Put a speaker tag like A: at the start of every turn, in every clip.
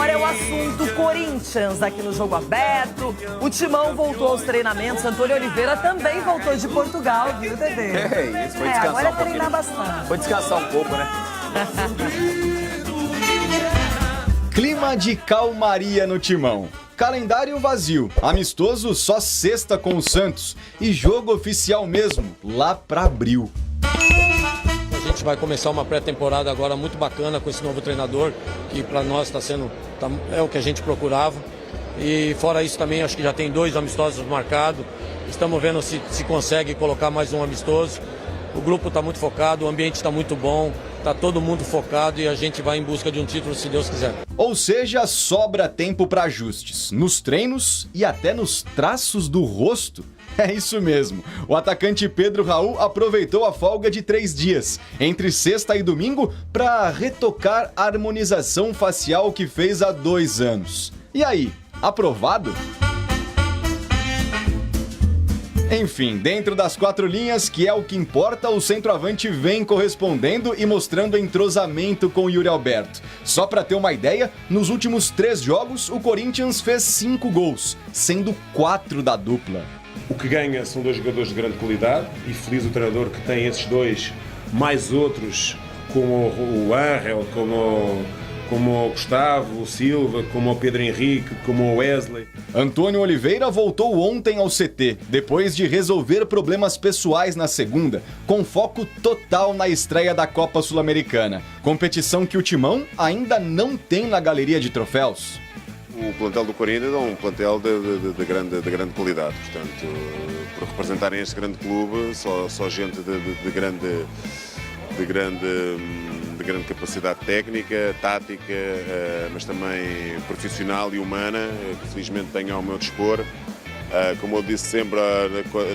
A: agora é o assunto Corinthians aqui no Jogo Aberto. O Timão voltou aos treinamentos. Antônio Oliveira também voltou de Portugal, viu, Dedê?
B: Isso foi descansar
A: agora
B: um pouquinho.
A: treinar bastante.
B: Foi descansar um pouco, né?
C: Clima de calmaria no Timão. Calendário vazio, amistoso só sexta com o Santos e jogo oficial mesmo, lá pra abril.
D: A gente vai começar uma pré-temporada agora muito bacana com esse novo treinador, que para nós é o que a gente procurava. E fora isso também, acho que já tem 2 amistosos marcados. Estamos vendo se consegue colocar mais um amistoso. O grupo está muito focado, o ambiente está muito bom, está todo mundo focado e a gente vai em busca de um título, se Deus quiser.
C: Ou seja, sobra tempo para ajustes, nos treinos e até nos traços do rosto. É isso mesmo, o atacante Pedro Raul aproveitou a folga de 3 dias, entre sexta e domingo, para retocar a harmonização facial que fez há 2 anos. E aí, aprovado? Enfim, dentro das 4 linhas, que é o que importa, o centroavante vem correspondendo e mostrando entrosamento com o Yuri Alberto. Só pra ter uma ideia, nos últimos 3 jogos, o Corinthians fez 5 gols, sendo 4 da dupla.
E: O que ganha são 2 jogadores de grande qualidade e feliz o treinador que tem esses 2, mais outros, como o Ángel, como o Gustavo, o Silva, como o Pedro Henrique, como o Wesley.
C: Antônio Oliveira voltou ontem ao CT, depois de resolver problemas pessoais na segunda, com foco total na estreia da Copa Sul-Americana, competição que o Timão ainda não tem na galeria de troféus.
F: O plantel do Corinthians é um plantel de grande qualidade, portanto, por representarem este grande clube, só gente de grande capacidade técnica, tática, mas também profissional e humana, que felizmente tenho ao meu dispor. Como eu disse sempre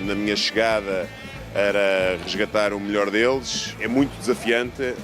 F: na minha chegada, era resgatar o melhor deles. É muito desafiante,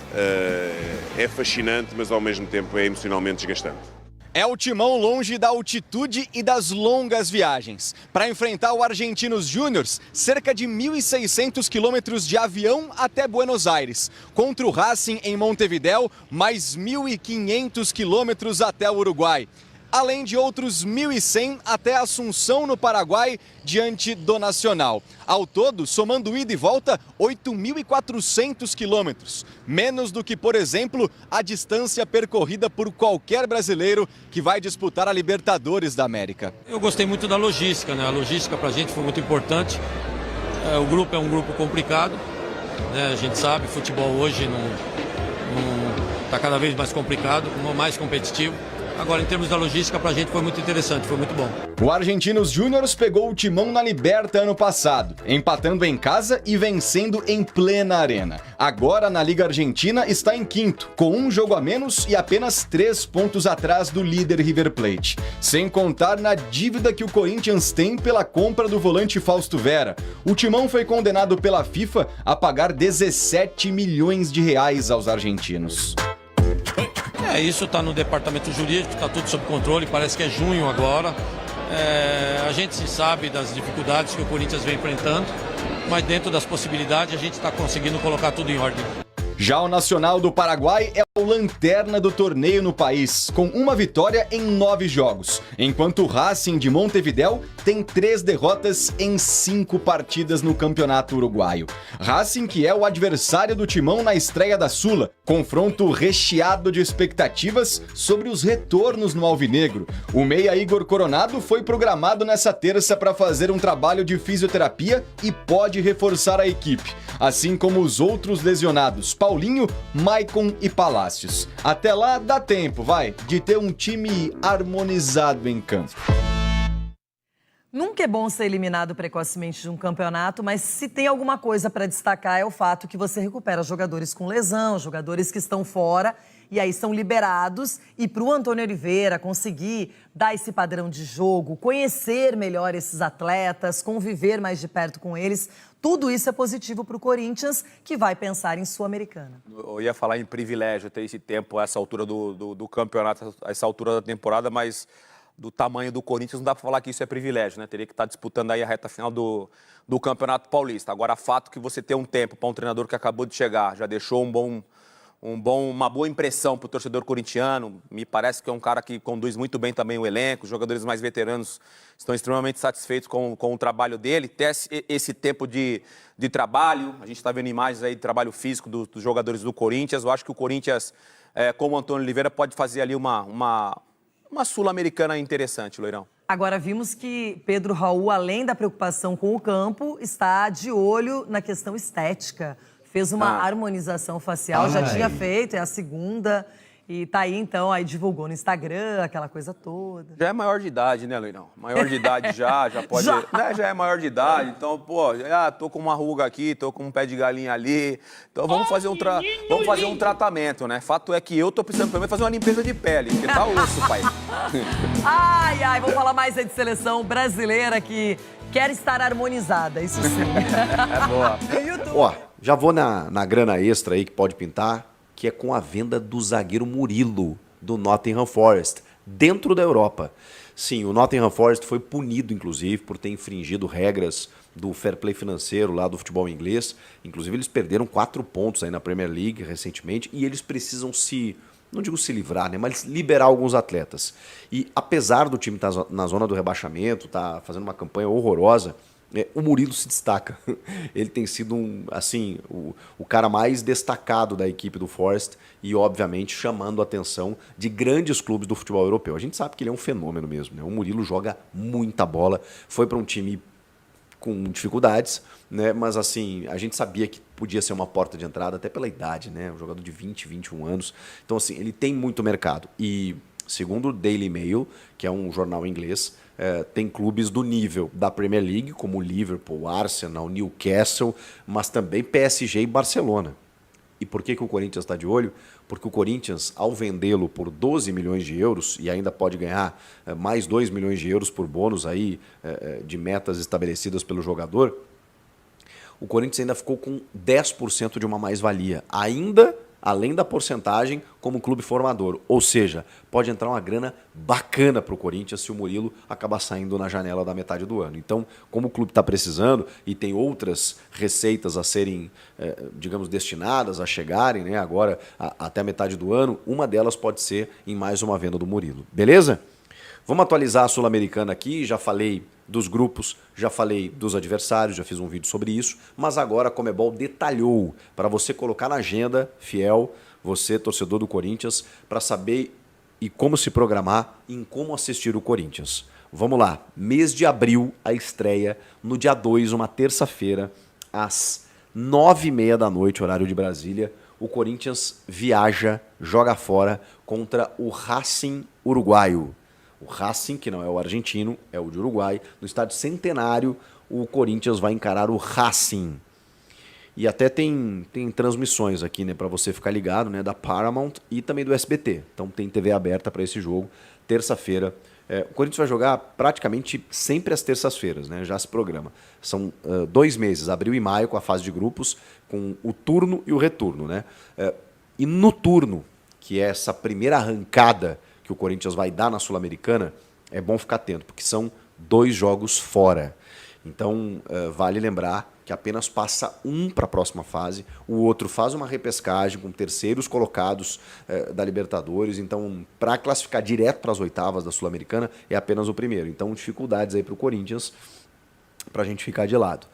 F: é fascinante, mas ao mesmo tempo é emocionalmente desgastante.
C: É o Timão longe da altitude e das longas viagens. Para enfrentar o Argentinos Júniors, cerca de 1.600 quilômetros de avião até Buenos Aires. Contra o Racing em Montevidéu, mais 1.500 quilômetros até o Uruguai. Além de outros 1.100 até Assunção, no Paraguai, diante do Nacional. Ao todo, somando ida e volta, 8.400 quilômetros. Menos do que, por exemplo, a distância percorrida por qualquer brasileiro que vai disputar a Libertadores da América.
D: Eu gostei muito da logística, né? A logística pra gente foi muito importante. O grupo é um grupo complicado, né? A gente sabe, futebol hoje está cada vez mais complicado, mais competitivo. Agora, em termos da logística, pra gente foi muito interessante, foi muito bom.
C: O Argentinos Júniors pegou o Timão na Liberta ano passado, empatando em casa e vencendo em plena arena. Agora, na Liga Argentina, está em 5º, com 1 jogo a menos e apenas 3 pontos atrás do líder River Plate. Sem contar na dívida que o Corinthians tem pela compra do volante Fausto Vera. O Timão foi condenado pela FIFA a pagar 17 milhões de reais aos argentinos.
D: Isso está no departamento jurídico, está tudo sob controle, parece que é junho agora. A gente sabe das dificuldades que o Corinthians vem enfrentando, mas dentro das possibilidades a gente está conseguindo colocar tudo em ordem.
C: Já o Nacional do Paraguai é o lanterna do torneio no país, com 1 vitória em 9 jogos, enquanto o Racing de Montevidéu tem 3 derrotas em 5 partidas no Campeonato Uruguaio. Racing, que é o adversário do Timão na estreia da Sula, confronto recheado de expectativas sobre os retornos no Alvinegro. O meia Igor Coronado foi programado nessa terça para fazer um trabalho de fisioterapia e pode reforçar a equipe, assim como os outros lesionados, Paulinho, Maicon e Palácios. Até lá dá tempo, de ter um time harmonizado em campo.
A: Nunca é bom ser eliminado precocemente de um campeonato, mas se tem alguma coisa para destacar é o fato que você recupera jogadores com lesão, jogadores que estão fora e aí são liberados. E para o Antônio Oliveira conseguir dar esse padrão de jogo, conhecer melhor esses atletas, conviver mais de perto com eles, tudo isso é positivo para o Corinthians, que vai pensar em Sul-Americana.
B: Eu ia falar em privilégio ter esse tempo, a essa altura do campeonato, a essa altura da temporada, mas do tamanho do Corinthians não dá para falar que isso é privilégio, né? Teria que estar disputando aí a reta final do Campeonato Paulista. Agora, fato que você tem um tempo para um treinador que acabou de chegar, já deixou um uma boa impressão para o torcedor corintiano. Me parece que é um cara que conduz muito bem também o elenco. Os jogadores mais veteranos estão extremamente satisfeitos com o trabalho dele. Ter esse tempo de trabalho, a gente está vendo imagens aí de trabalho físico dos jogadores do Corinthians. Eu acho que o Corinthians, como o Antônio Oliveira, pode fazer ali uma Sul-Americana interessante, Loirão.
A: Agora, vimos que Pedro Raul, além da preocupação com o campo, está de olho na questão estética. Fez uma harmonização facial, já tinha feito, é a segunda. E tá aí, então, aí divulgou no Instagram, aquela coisa toda.
B: Já é maior de idade, né, Loirão? Maior de idade já pode...
A: Já.
B: Né, já é maior de idade, então, pô, tô com uma ruga aqui, tô com um pé de galinha ali. Então vamos fazer um tratamento, né? Fato é que eu tô precisando também fazer uma limpeza de pele, porque tá osso, pai.
A: Ai, vamos falar mais aí de seleção brasileira que quer estar harmonizada, isso sim.
B: É boa.
A: No YouTube.
G: Ó, já vou na grana extra aí que pode pintar, que é com a venda do zagueiro Murilo, do Nottingham Forest, dentro da Europa. Sim, o Nottingham Forest foi punido, inclusive, por ter infringido regras do fair play financeiro lá do futebol inglês. Inclusive, eles perderam 4 pontos aí na Premier League recentemente e eles precisam não digo se livrar, né, mas liberar alguns atletas. E apesar do time estar na zona do rebaixamento, tá fazendo uma campanha horrorosa, o Murilo se destaca. Ele tem sido o cara mais destacado da equipe do Forest e, obviamente, chamando a atenção de grandes clubes do futebol europeu. A gente sabe que ele é um fenômeno mesmo, né? O Murilo joga muita bola, foi para um time com dificuldades, né? Mas assim, a gente sabia que podia ser uma porta de entrada até pela idade, né? Um jogador de 20, 21 anos. Então, assim, ele tem muito mercado. E, segundo o Daily Mail, que é um jornal inglês, tem clubes do nível da Premier League, como o Liverpool, Arsenal, Newcastle, mas também PSG e Barcelona. E por que o Corinthians está de olho? Porque o Corinthians, ao vendê-lo por 12 milhões de euros, e ainda pode ganhar mais 2 milhões de euros por bônus aí, de metas estabelecidas pelo jogador, o Corinthians ainda ficou com 10% de uma mais-valia, ainda além da porcentagem como clube formador. Ou seja, pode entrar uma grana bacana para o Corinthians se o Murilo acabar saindo na janela da metade do ano. Então, como o clube está precisando e tem outras receitas a serem, digamos, destinadas a chegarem, né, agora até a metade do ano, uma delas pode ser em mais uma venda do Murilo. Beleza? Vamos atualizar a Sul-Americana aqui, já falei dos grupos, já falei dos adversários, já fiz um vídeo sobre isso, mas agora a Conmebol detalhou para você colocar na agenda, fiel, você, torcedor do Corinthians, para saber e como se programar em como assistir o Corinthians. Vamos lá, mês de abril, a estreia, no dia 2, uma terça-feira, às 9h30 da noite, horário de Brasília, o Corinthians viaja, joga fora contra o Racing uruguaio. O Racing, que não é o argentino, é o de Uruguai. No estádio Centenário, o Corinthians vai encarar o Racing. E até tem transmissões aqui, né, para você ficar ligado, né, da Paramount e também do SBT. Então tem TV aberta para esse jogo, terça-feira. O Corinthians vai jogar praticamente sempre às terças-feiras, né, já se programa. São 2 meses, abril e maio, com a fase de grupos, com o turno e o retorno, né? E no turno, que é essa primeira arrancada que o Corinthians vai dar na Sul-Americana, é bom ficar atento, porque são 2 jogos fora. Então, vale lembrar que apenas passa um para a próxima fase, o outro faz uma repescagem com terceiros colocados da Libertadores. Então, para classificar direto para as oitavas da Sul-Americana, é apenas o primeiro. Então, dificuldades aí para o Corinthians, para a gente ficar de lado,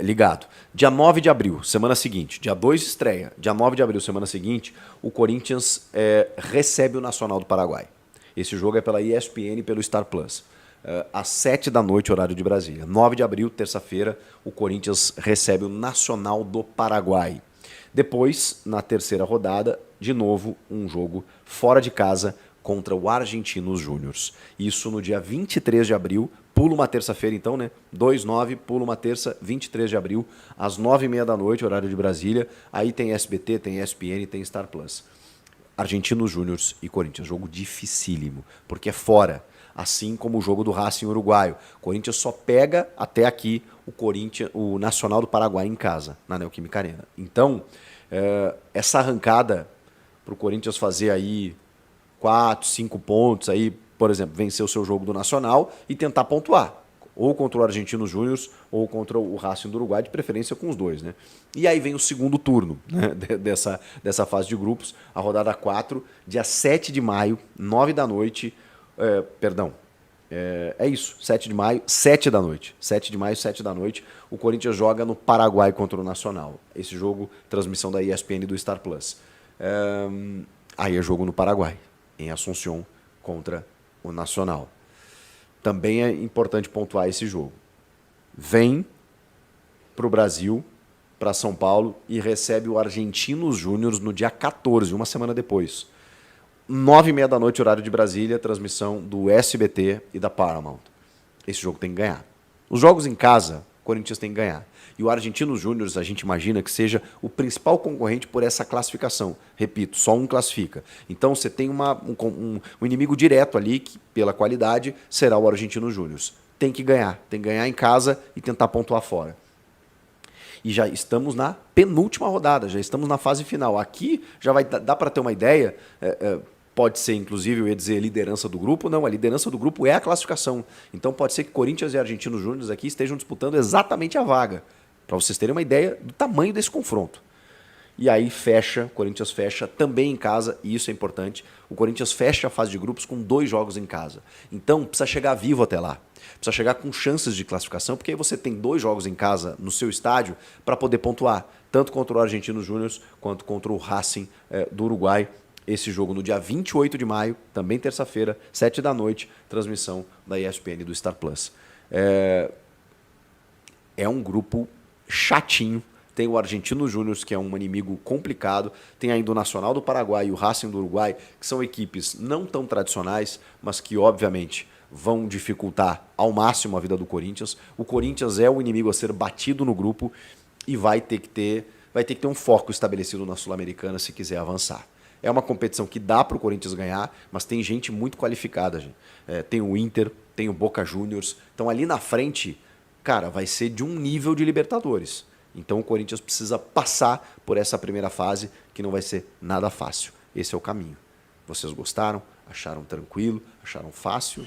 G: ligado. Dia 9 de abril, semana seguinte. Dia 2 estreia. Dia 9 de abril, semana seguinte, o Corinthians recebe o Nacional do Paraguai. Esse jogo é pela ESPN e pelo Star Plus. Às 7 da noite, horário de Brasília. 9 de abril, terça-feira, o Corinthians recebe o Nacional do Paraguai. Depois, na terceira rodada, de novo, um jogo fora de casa contra o Argentinos Júniors. Isso no dia 23 de abril, pula uma terça-feira então, né? 2/9, pula uma terça, 23 de abril, às 9h30 da noite, horário de Brasília. Aí tem SBT, tem ESPN, tem Star Plus. Argentinos Júniors e Corinthians, jogo dificílimo, porque é fora, assim como o jogo do Racing uruguaio. O Corinthians só pega até aqui o Nacional do Paraguai em casa, na Neoquímica Arena. Então, essa arrancada para o Corinthians fazer aí 4, 5 pontos, aí, por exemplo, vencer o seu jogo do Nacional e tentar pontuar. ou contra o Argentinos Júnior ou contra o Racing do Uruguai, de preferência com os dois, né? E aí vem o segundo turno, né, dessa fase de grupos, a rodada 4, dia 7 de maio, 9 da noite, é isso, 7 de maio, 7 da noite. 7 de maio, 7 da noite, o Corinthians joga no Paraguai contra o Nacional. Esse jogo, transmissão da ESPN e do Star Plus. Aí é jogo no Paraguai, em Assunção contra o Nacional. Também é importante pontuar esse jogo. Vem para o Brasil, para São Paulo, e recebe o Argentinos Júnior no dia 14, uma semana depois. 9h30 da noite, horário de Brasília, transmissão do SBT e da Paramount. Esse jogo tem que ganhar. Os jogos em casa, o Corinthians tem que ganhar. E o Argentinos Júnior, a gente imagina que seja o principal concorrente por essa classificação. Repito, só um classifica. Então você tem um inimigo direto ali, que pela qualidade será o Argentinos Júnior. Tem que ganhar em casa e tentar pontuar fora. E já estamos na penúltima rodada, já estamos na fase final. Aqui já vai dar para ter uma ideia, pode ser inclusive, eu ia dizer, liderança do grupo. Não, a liderança do grupo é a classificação. Então pode ser que Corinthians e Argentinos Júnior aqui estejam disputando exatamente a vaga, para vocês terem uma ideia do tamanho desse confronto. E aí o Corinthians fecha também em casa, e isso é importante, o Corinthians fecha a fase de grupos com 2 jogos em casa. Então precisa chegar vivo até lá, precisa chegar com chances de classificação, porque aí você tem 2 jogos em casa no seu estádio para poder pontuar, tanto contra o Argentinos Júnior quanto contra o Racing do Uruguai. Esse jogo no dia 28 de maio, também terça-feira, 7 da noite, transmissão da ESPN e do Star Plus. É um grupo chatinho. Tem o Argentinos Júnior, que é um inimigo complicado. Tem ainda o Nacional do Paraguai e o Racing do Uruguai, que são equipes não tão tradicionais, mas que, obviamente, vão dificultar ao máximo a vida do Corinthians. O Corinthians é o inimigo a ser batido no grupo e vai ter que ter um foco estabelecido na Sul-Americana se quiser avançar. É uma competição que dá para o Corinthians ganhar, mas tem gente muito qualificada, gente. Tem o Inter, tem o Boca Juniors. Então, ali na frente, cara, vai ser de um nível de Libertadores. Então o Corinthians precisa passar por essa primeira fase, que não vai ser nada fácil. Esse é o caminho. Vocês gostaram? Acharam tranquilo? Acharam fácil?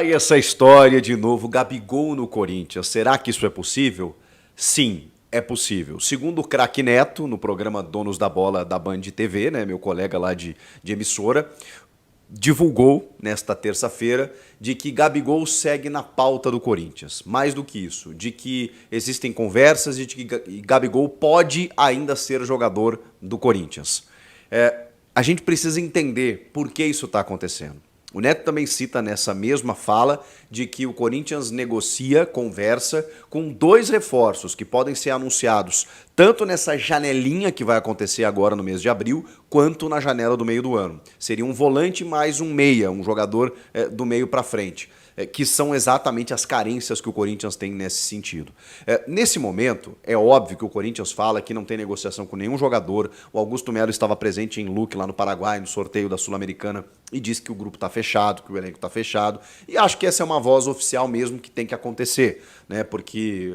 G: E essa história de novo, Gabigol no Corinthians. Será que isso é possível? Sim, é possível. Segundo o craque Neto, no programa Donos da Bola da Band TV, né, meu colega lá de emissora, divulgou nesta terça-feira de que Gabigol segue na pauta do Corinthians. Mais do que isso, de que existem conversas e de que Gabigol pode ainda ser jogador do Corinthians. A gente precisa entender por que isso está acontecendo. O Neto também cita nessa mesma fala de que o Corinthians conversa com 2 reforços que podem ser anunciados tanto nessa janelinha que vai acontecer agora no mês de abril, quanto na janela do meio do ano. Seria um volante mais um meia, um jogador do meio para frente, que são exatamente as carências que o Corinthians tem nesse sentido. Nesse momento, é óbvio que o Corinthians fala que não tem negociação com nenhum jogador. O Augusto Melo estava presente em Luque, lá no Paraguai, no sorteio da Sul-Americana, e disse que o grupo está fechado, que o elenco está fechado. E acho que essa é uma voz oficial mesmo que tem que acontecer, né? Porque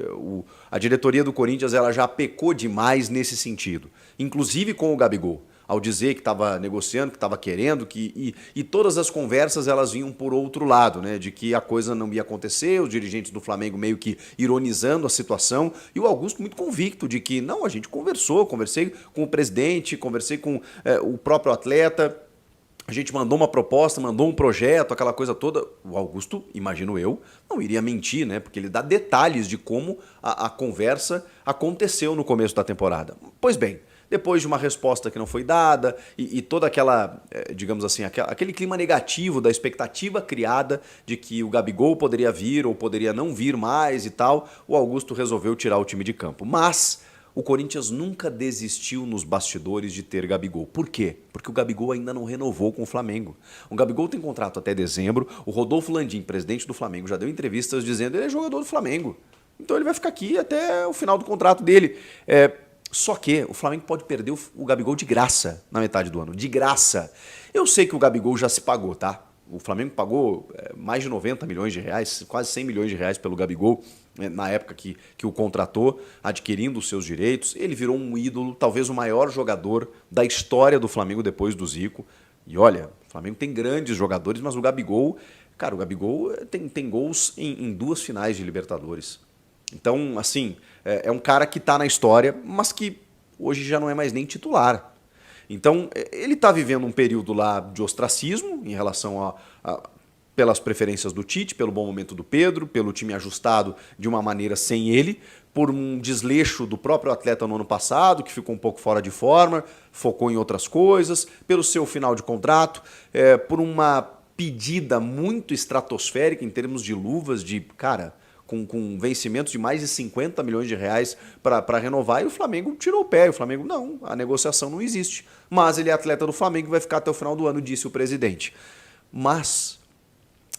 G: a diretoria do Corinthians ela já pecou demais nesse sentido, inclusive com o Gabigol, ao dizer que estava negociando, que estava querendo, e todas as conversas elas vinham por outro lado, né? De que a coisa não ia acontecer, os dirigentes do Flamengo meio que ironizando a situação, e o Augusto muito convicto de que, não, a gente conversei com o presidente, conversei com o próprio atleta, a gente mandou uma proposta, mandou um projeto, aquela coisa toda. O Augusto, imagino eu, não iria mentir, né? Porque ele dá detalhes de como a conversa aconteceu no começo da temporada. Pois bem, depois de uma resposta que não foi dada e toda aquela, digamos assim, aquele clima negativo da expectativa criada de que o Gabigol poderia vir ou poderia não vir mais e tal, o Augusto resolveu tirar o time de campo. Mas o Corinthians nunca desistiu nos bastidores de ter Gabigol. Por quê? Porque o Gabigol ainda não renovou com o Flamengo. O Gabigol tem contrato até dezembro. O Rodolfo Landim, presidente do Flamengo, já deu entrevistas dizendo que ele é jogador do Flamengo. Então ele vai ficar aqui até o final do contrato dele. Só que o Flamengo pode perder o Gabigol de graça na metade do ano. De graça. Eu sei que o Gabigol já se pagou, tá? O Flamengo pagou mais de 90 milhões de reais, quase 100 milhões de reais pelo Gabigol, na época que o contratou, adquirindo os seus direitos. Ele virou um ídolo, talvez o maior jogador da história do Flamengo depois do Zico. E olha, o Flamengo tem grandes jogadores, mas o Gabigol, cara, o Gabigol tem gols em 2 finais de Libertadores. Então, assim, é um cara que está na história, mas que hoje já não é mais nem titular. Então, ele está vivendo um período lá de ostracismo em relação pelas preferências do Tite, pelo bom momento do Pedro, pelo time ajustado de uma maneira sem ele, por um desleixo do próprio atleta no ano passado, que ficou um pouco fora de forma, focou em outras coisas, pelo seu final de contrato, por uma pedida muito estratosférica em termos de luvas, de, cara, com vencimentos de mais de 50 milhões de reais para renovar, e o Flamengo tirou o pé. E o Flamengo, não, a negociação não existe. Mas ele é atleta do Flamengo e vai ficar até o final do ano, disse o presidente. Mas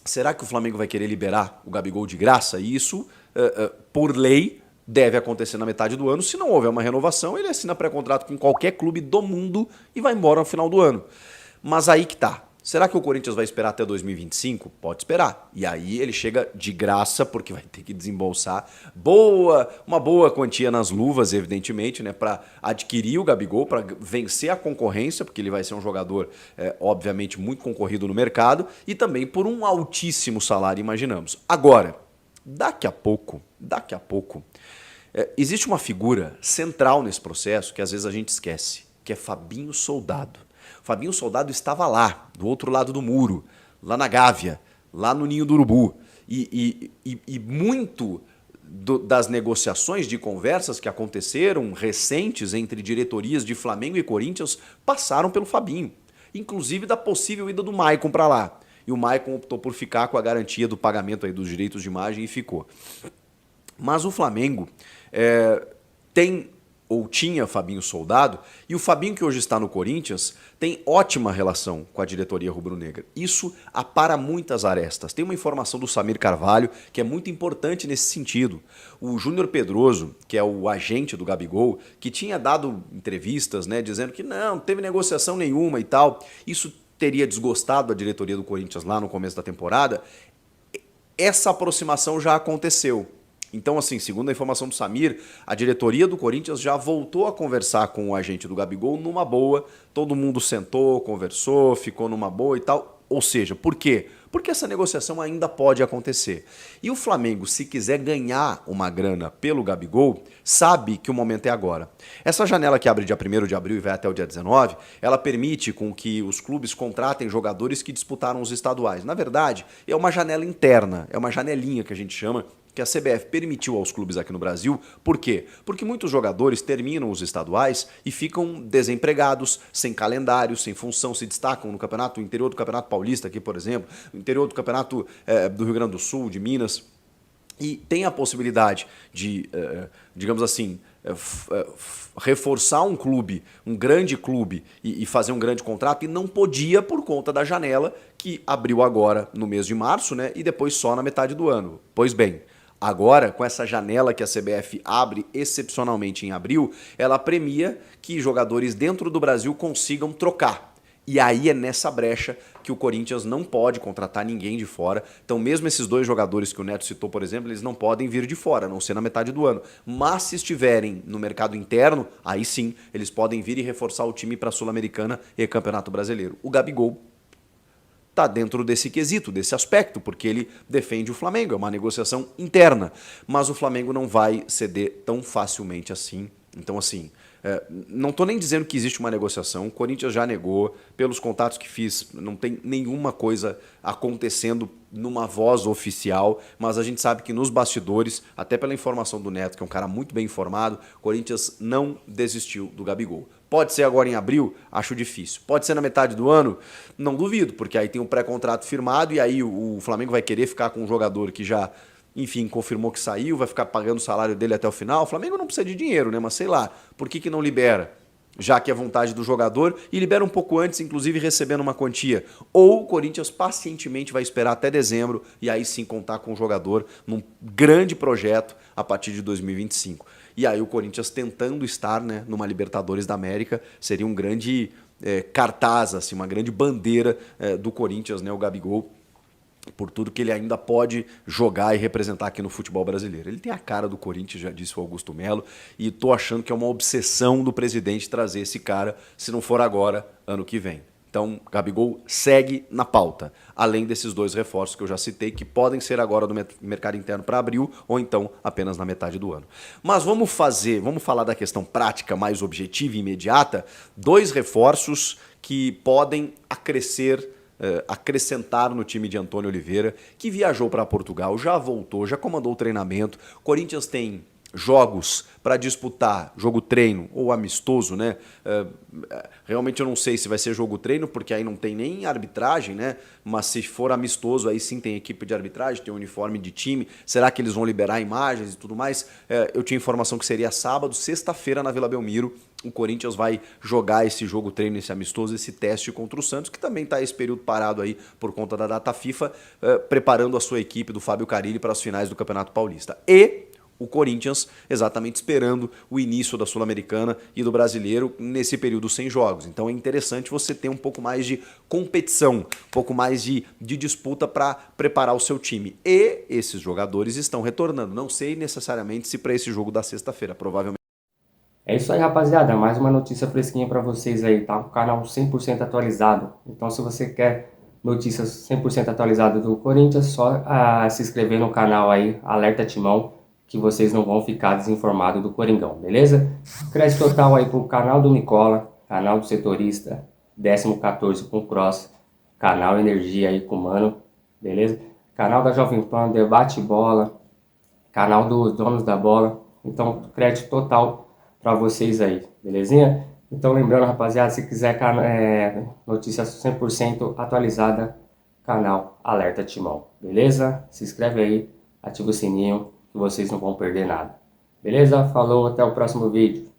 G: será que o Flamengo vai querer liberar o Gabigol de graça? E isso, por lei, deve acontecer na metade do ano. Se não houver uma renovação, ele assina pré-contrato com qualquer clube do mundo e vai embora no final do ano. Mas aí que tá. Será que o Corinthians vai esperar até 2025? Pode esperar. E aí ele chega de graça, porque vai ter que desembolsar uma boa quantia nas luvas, evidentemente, né, para adquirir o Gabigol, para vencer a concorrência, porque ele vai ser um jogador, obviamente, muito concorrido no mercado, e também por um altíssimo salário, imaginamos. Agora, daqui a pouco, existe uma figura central nesse processo que às vezes a gente esquece, que é Fabinho Soldado. Fabinho Soldado estava lá, do outro lado do muro, lá na Gávea, lá no Ninho do Urubu. E muito das negociações, de conversas que aconteceram recentes entre diretorias de Flamengo e Corinthians passaram pelo Fabinho. Inclusive da possível ida do Maicon para lá. E o Maicon optou por ficar com a garantia do pagamento aí dos direitos de imagem e ficou. Mas o Flamengo tem ou tinha Fabinho Soldado, e o Fabinho que hoje está no Corinthians tem ótima relação com a diretoria rubro-negra. Isso apara muitas arestas. Tem uma informação do Samir Carvalho que é muito importante nesse sentido. O Júnior Pedroso, que é o agente do Gabigol, que tinha dado entrevistas, né, dizendo que não teve negociação nenhuma e tal, isso teria desgostado a diretoria do Corinthians lá no começo da temporada. Essa aproximação já aconteceu. Então, assim, segundo a informação do Samir, a diretoria do Corinthians já voltou a conversar com o agente do Gabigol numa boa, todo mundo sentou, conversou, ficou numa boa e tal. Ou seja, por quê? Porque essa negociação ainda pode acontecer. E o Flamengo, se quiser ganhar uma grana pelo Gabigol, sabe que o momento é agora. Essa janela que abre dia 1º de abril e vai até o dia 19, ela permite com que os clubes contratem jogadores que disputaram os estaduais. Na verdade, é uma janela interna, é uma janelinha que a gente chama, que a CBF permitiu aos clubes aqui no Brasil. Por quê? Porque muitos jogadores terminam os estaduais e ficam desempregados, sem calendário, sem função, se destacam no campeonato, no interior do Campeonato Paulista aqui, por exemplo, no interior do Campeonato do Rio Grande do Sul, de Minas, e tem a possibilidade de, digamos assim, reforçar um clube, um grande clube e fazer um grande contrato, e não podia por conta da janela que abriu agora no mês de março, né, e depois só na metade do ano. Pois bem, agora, com essa janela que a CBF abre excepcionalmente em abril, ela premia que jogadores dentro do Brasil consigam trocar. E aí é nessa brecha que o Corinthians não pode contratar ninguém de fora. Então, mesmo esses 2 jogadores que o Neto citou, por exemplo, eles não podem vir de fora, a não ser na metade do ano. Mas se estiverem no mercado interno, aí sim, eles podem vir e reforçar o time para a Sul-Americana e Campeonato Brasileiro. O Gabigol está dentro desse quesito, desse aspecto, porque ele defende o Flamengo, é uma negociação interna. Mas o Flamengo não vai ceder tão facilmente assim. Então, assim, não estou nem dizendo que existe uma negociação, o Corinthians já negou, pelos contatos que fiz, não tem nenhuma coisa acontecendo numa voz oficial, mas a gente sabe que nos bastidores, até pela informação do Neto, que é um cara muito bem informado, o Corinthians não desistiu do Gabigol. Pode ser agora em abril? Acho difícil. Pode ser na metade do ano? Não duvido, porque aí tem um pré-contrato firmado e aí o Flamengo vai querer ficar com um jogador que já, enfim, confirmou que saiu, vai ficar pagando o salário dele até o final. O Flamengo não precisa de dinheiro, né? Mas sei lá, por que não libera? Já que é vontade do jogador, e libera um pouco antes, inclusive recebendo uma quantia. Ou o Corinthians pacientemente vai esperar até dezembro e aí sim contar com o jogador num grande projeto a partir de 2025. E aí o Corinthians tentando estar, né, numa Libertadores da América seria um grande cartaz, assim, uma grande bandeira do Corinthians, né, o Gabigol, por tudo que ele ainda pode jogar e representar aqui no futebol brasileiro. Ele tem a cara do Corinthians, já disse o Augusto Melo, e estou achando que é uma obsessão do presidente trazer esse cara, se não for agora, ano que vem. Então, Gabigol segue na pauta, além desses 2 reforços que eu já citei, que podem ser agora do mercado interno para abril ou então apenas na metade do ano. Mas vamos falar da questão prática, mais objetiva e imediata, 2 reforços que podem acrescentar no time de Antônio Oliveira, que viajou para Portugal, já voltou, já comandou o treinamento. Corinthians tem jogos para disputar, jogo-treino ou amistoso, né? Realmente eu não sei se vai ser jogo-treino, porque aí não tem nem arbitragem, né? Mas se for amistoso, aí sim tem equipe de arbitragem, tem uniforme de time. Será que eles vão liberar imagens e tudo mais? Eu tinha informação que seria sábado, sexta-feira na Vila Belmiro. O Corinthians vai jogar esse jogo-treino, esse amistoso, esse teste contra o Santos, que também está esse período parado aí por conta da data FIFA, preparando a sua equipe do Fábio Carille para as finais do Campeonato Paulista. E o Corinthians exatamente esperando o início da Sul-Americana e do Brasileiro nesse período sem jogos. Então é interessante você ter um pouco mais de competição, um pouco mais de disputa para preparar o seu time. E esses jogadores estão retornando. Não sei necessariamente se para esse jogo da sexta-feira, provavelmente.
H: É isso aí, rapaziada. Mais uma notícia fresquinha para vocês aí, tá? O canal 100% atualizado. Então, se você quer notícias 100% atualizadas do Corinthians, só se inscrever no canal aí, Alerta Timão, que vocês não vão ficar desinformados do Coringão, beleza? Crédito total aí pro canal do Nicola, canal do Setorista, 14º com Cross, canal Energia aí com o Mano, beleza? Canal da Jovem Pan, Debate Bola, canal dos Donos da Bola. Então, crédito total para vocês aí, belezinha? Então, lembrando, rapaziada, se quiser notícias 100% atualizada, canal Alerta Timão, beleza? Se inscreve aí, ativa o sininho, que vocês não vão perder nada. Beleza? Falou, até o próximo vídeo.